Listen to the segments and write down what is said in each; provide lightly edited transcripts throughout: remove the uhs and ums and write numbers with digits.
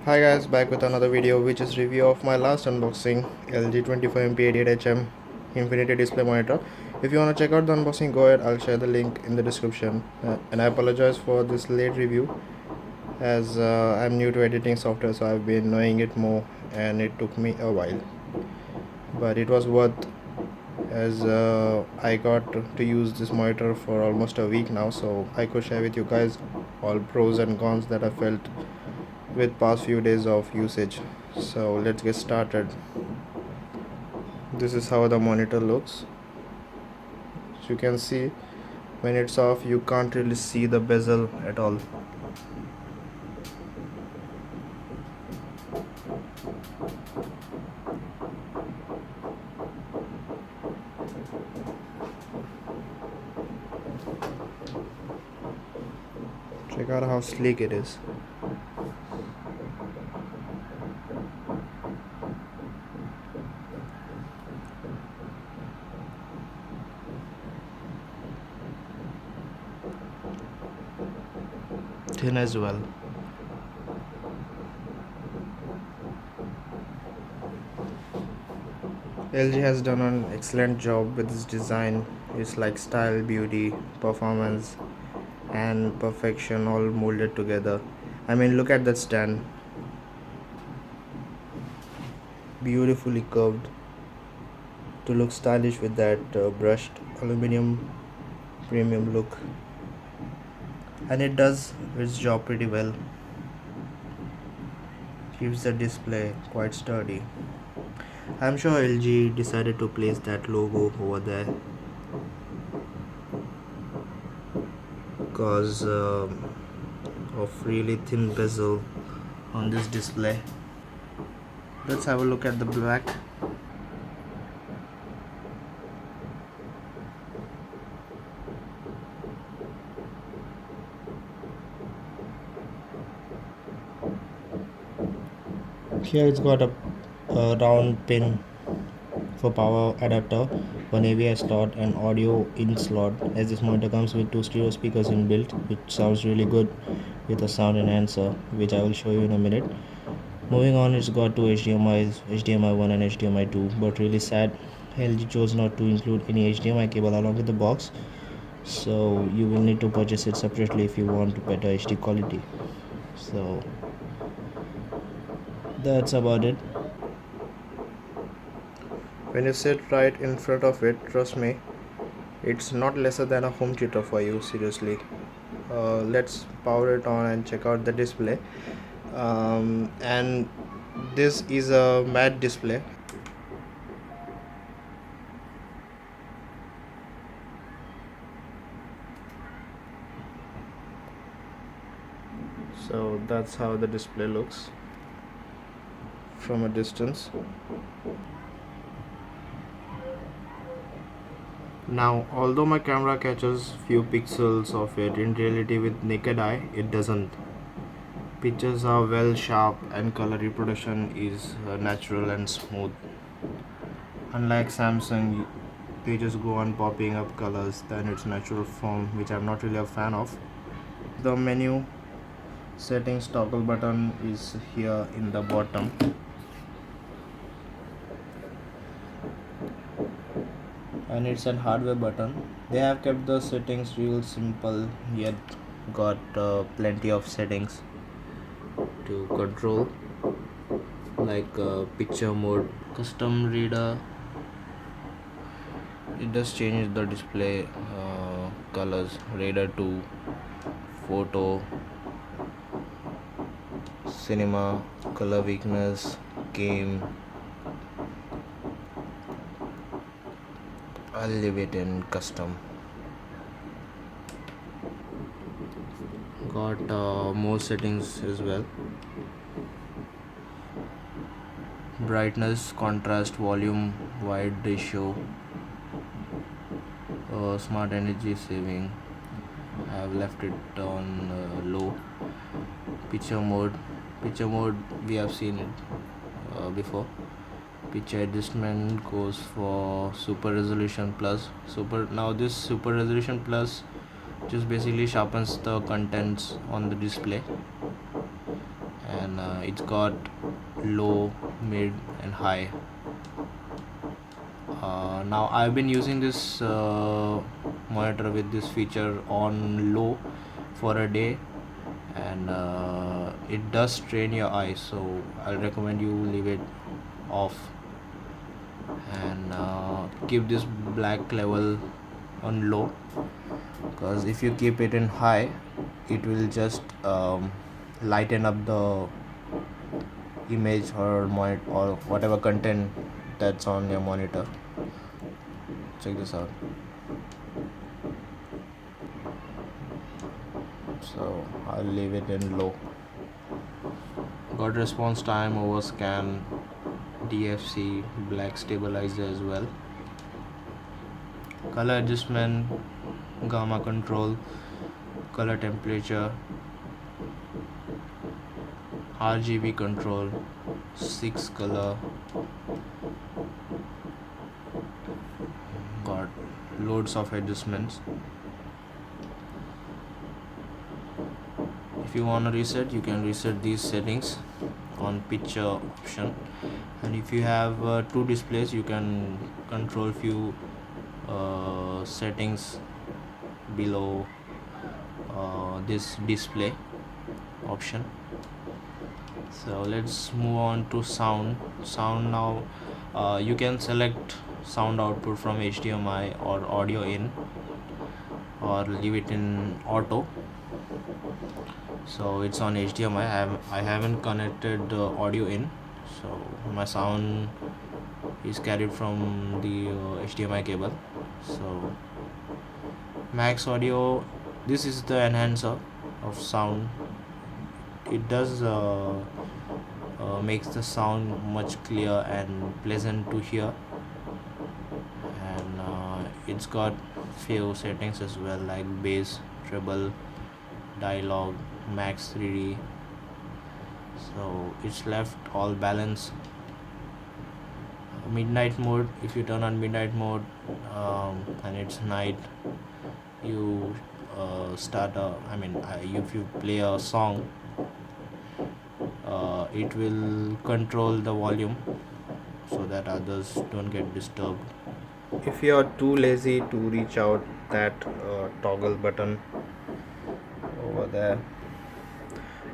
Hi guys, back with another video which is review of my last unboxing LG 24MP88HM Infinity display monitor. If you want to check out the unboxing, go ahead, I'll share the link in the description. And I apologize for this late review as I'm new to editing software, so I've been knowing it more and it took me a while. But it was worth as I got to use this monitor for almost a week now, so I could share with you guys all pros and cons that I felt with past few days of usage. So let's get started. This is how the monitor looks. As you can see, when it's off you can't really see the bezel at all. Check out how sleek it is. Thin as well. LG has done an excellent job with this design. It's like style, beauty, performance and perfection all molded together. I mean, look at that stand. Beautifully curved to look stylish with that brushed aluminum premium look. And it does its job pretty well. Keeps the display quite sturdy. I'm sure LG decided to place that logo over there because of really thin bezel on this display. Let's have a look at the back. Here it's got a round pin for power adapter, one AVI slot and audio in slot, as this monitor comes with two stereo speakers inbuilt, which sounds really good with a sound enhancer, which I will show you in a minute. Moving on, it's got two HDMIs, HDMI 1 and HDMI 2, but really sad LG chose not to include any HDMI cable along with the box, so you will need to purchase it separately if you want better HD quality. So that's about it. When you sit right in front of it, trust me, it's not lesser than a home theater for you, seriously. Let's power it on and check out the display. And this is a matte display. So that's how the display looks from a distance. Now, although my camera catches few pixels of it, in reality with naked eye it doesn't. Pictures are well sharp and color reproduction is natural and smooth. Unlike Samsung, they just go on popping up colors than its natural form, which I'm not really a fan of. The menu settings toggle button is here in the bottom. And it's a hardware button. They have kept the settings real simple, yet got plenty of settings to control, like picture mode, custom reader. It does change the display colors, radar to photo, cinema, color weakness, game. I'll leave it in custom. Got more settings as well: brightness, contrast, volume, wide ratio, smart energy saving. I have left it on low. Picture mode we have seen it before. Picture adjustment goes for super resolution plus. Now this super resolution plus just basically sharpens the contents on the display, and and it's got low, mid and high. Now I've been using this monitor with this feature on low for a day, and it does strain your eyes, so I'll recommend you leave it off and keep this black level on low, because if you keep it in high it will just lighten up the image or monitor or whatever content that's on your monitor. Check this out. So I'll leave it in low. Got response time over scan, DFC, black stabilizer as well, color adjustment, gamma control, color temperature, RGB control, 6 color, got loads of adjustments. If you want to reset, you can reset these settings on picture option, and if you have 2 displays, you can control few settings below this display option. So let's move on to sound. Now you can select sound output from HDMI or audio in, or leave it in auto. So it's on HDMI. I haven't connected audio in, so my sound is carried from the HDMI cable. So max audio, this is the enhancer of sound. It does makes the sound much clear and pleasant to hear, and it's got few settings as well, like bass, treble, dialogue, max 3D. So it's left all balanced. Midnight mode, if you turn on midnight mode and it's night, you start if you play a song, it will control the volume so that others don't get disturbed. If you are too lazy to reach out that toggle button over there,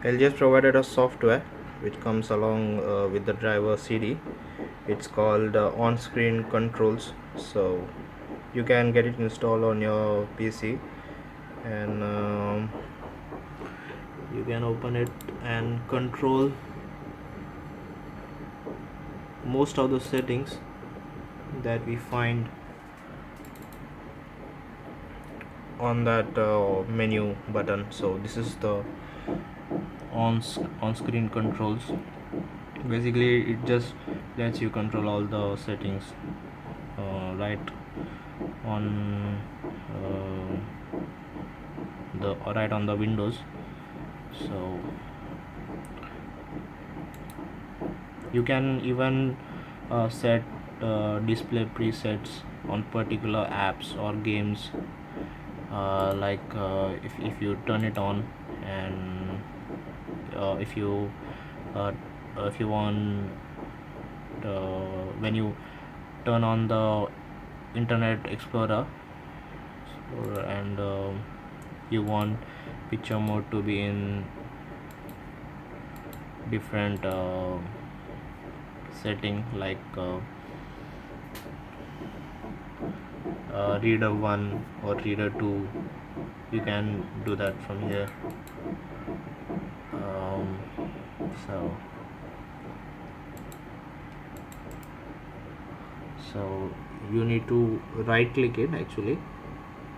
LG has provided a software which comes along with the driver CD. It's called on-screen controls, so you can get it installed on your PC, and you can open it and control most of the settings that we find on that menu button. So this is the on-screen controls. Basically it just lets you control all the settings right on the windows. So you can even set display presets on particular apps or games, if you turn it on, and if you want when you turn on the Internet Explorer, and you want picture mode to be in different setting, like reader 1 or reader 2, you can do that from here. So you need to right click it actually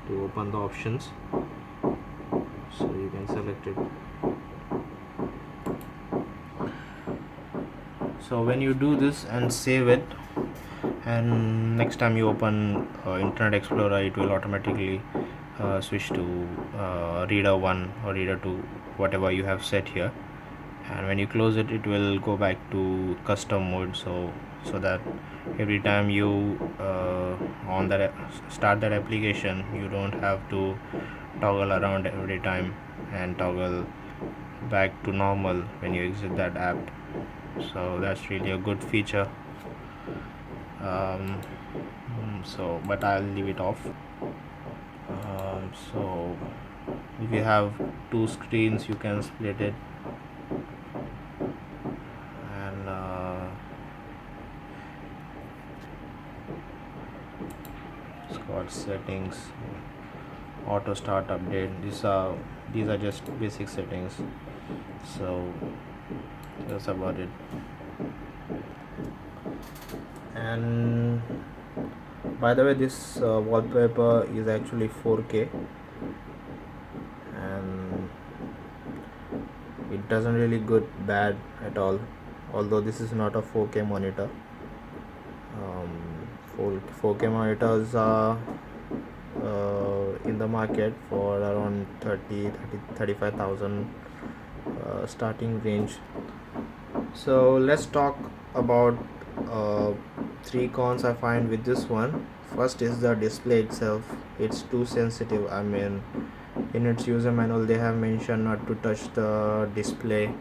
to open the options, so you can select it. So when you do this and save it, and next time you open Internet Explorer, it will automatically switch to reader 1 or reader 2, whatever you have set here, and when you close it, it will go back to custom mode, so that every time you start that application, you don't have to toggle around every time and toggle back to normal when you exit that app. So that's really a good feature. um, but I'll leave it off. So if you have two screens, you can split it, and it's got settings, auto start update. These are just basic settings, so that's about it. And by the way, this wallpaper is actually 4K, and it doesn't really good bad at all, although this is not a 4K monitor. 4K monitors are in the market for around 35,000 starting range. So let's talk about three cons I find with this one. First is the display itself. It's too sensitive. I mean, in its user manual they have mentioned not to touch the display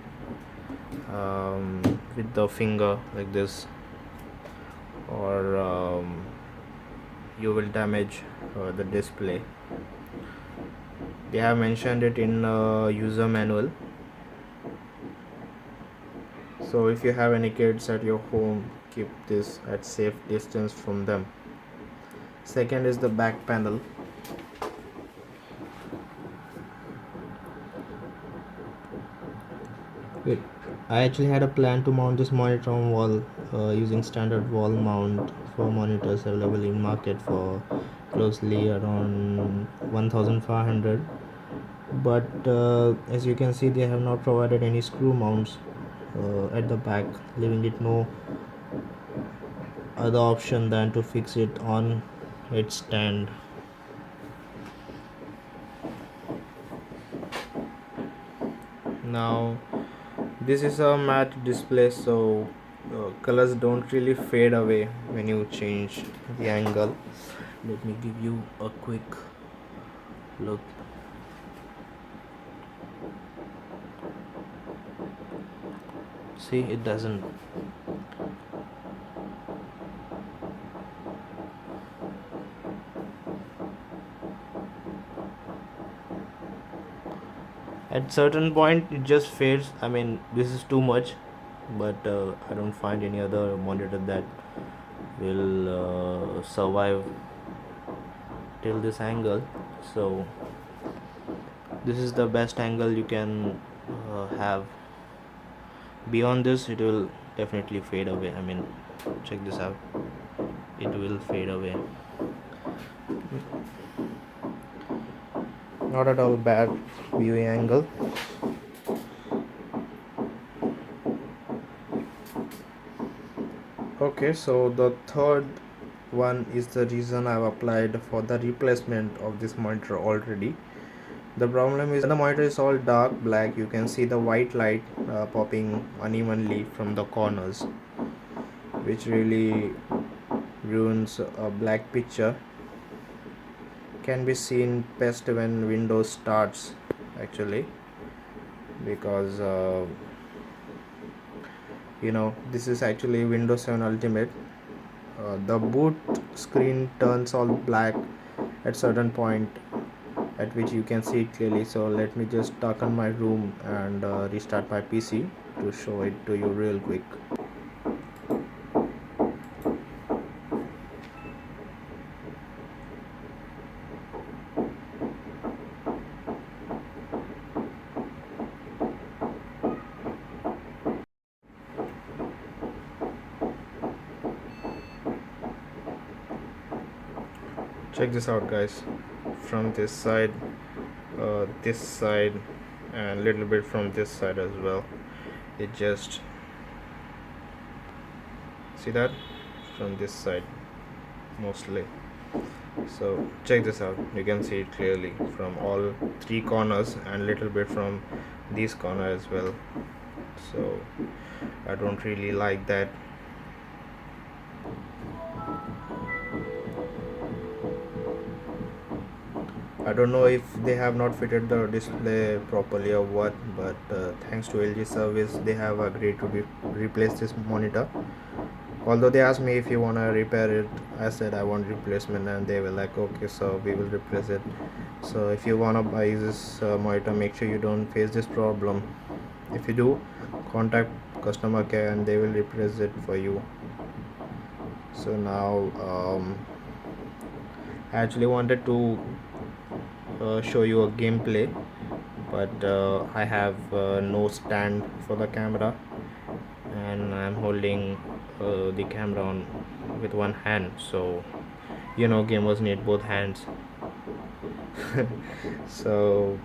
with the finger like this, or you will damage the display. They have mentioned it in user manual. So if you have any kids at your home, keep this at safe distance from them. Second is the back panel. Wait, I actually had a plan to mount this monitor on wall using standard wall mount for monitors available in market for closely around 1500, but as you can see, they have not provided any screw mounts at the back, leaving it no other option than to fix it on its stand. Now this is a matte display, so colors don't really fade away when you change the angle. Let me give you a quick look. See, it doesn't. At certain point it just fades. I mean, this is too much, but I don't find any other monitor that will survive till this angle. So this is the best angle you can have. Beyond this, it will definitely fade away. I mean, check this out, it will fade away. Not at all bad viewing angle. Okay, so the third one is the reason I've applied for the replacement of this monitor already. The problem is when the monitor is all dark black, you can see the white light popping unevenly from the corners, which really ruins a black picture. Can be seen best when Windows starts actually, because this is actually Windows 7 Ultimate. The boot screen turns all black at certain point at which you can see it clearly. So let me just darken my room and restart my PC to show it to you real quick. Check this out, guys. From this side, and a little bit from this side as well. It just, see that, from this side mostly. So check this out, you can see it clearly from all three corners and little bit from this corner as well. So I don't really like that. I don't know if they have not fitted the display properly or what, but thanks to LG service they have agreed to replace this monitor. Although they asked me if you want to repair it, I said I want replacement, and they were like, okay, so we will replace it. So if you want to buy this monitor, make sure you don't face this problem. If you do, contact customer care and they will replace it for you. So now I actually wanted to show you a gameplay, but I have no stand for the camera, and I'm holding the camera on with one hand, so gamers need both hands. So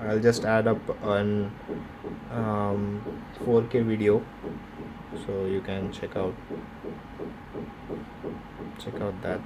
I'll just add up an 4K video so you can check out that.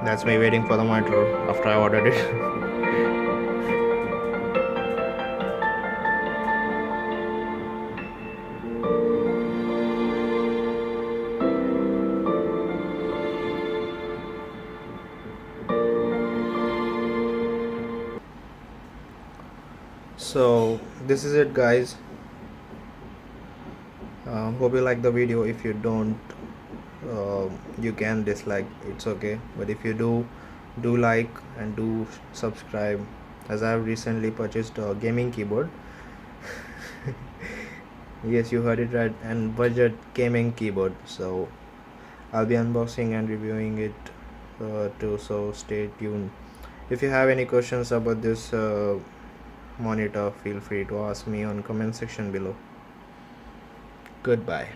That's me waiting for the monitor after I ordered it. So this is it, guys. Hope you like the video. If you don't, you can dislike, it's okay, but if you do like and do subscribe, as I have recently purchased a gaming keyboard. Yes, you heard it right, and budget gaming keyboard. So I'll be unboxing and reviewing it too, so stay tuned. If you have any questions about this monitor, feel free to ask me on comment section below. Goodbye.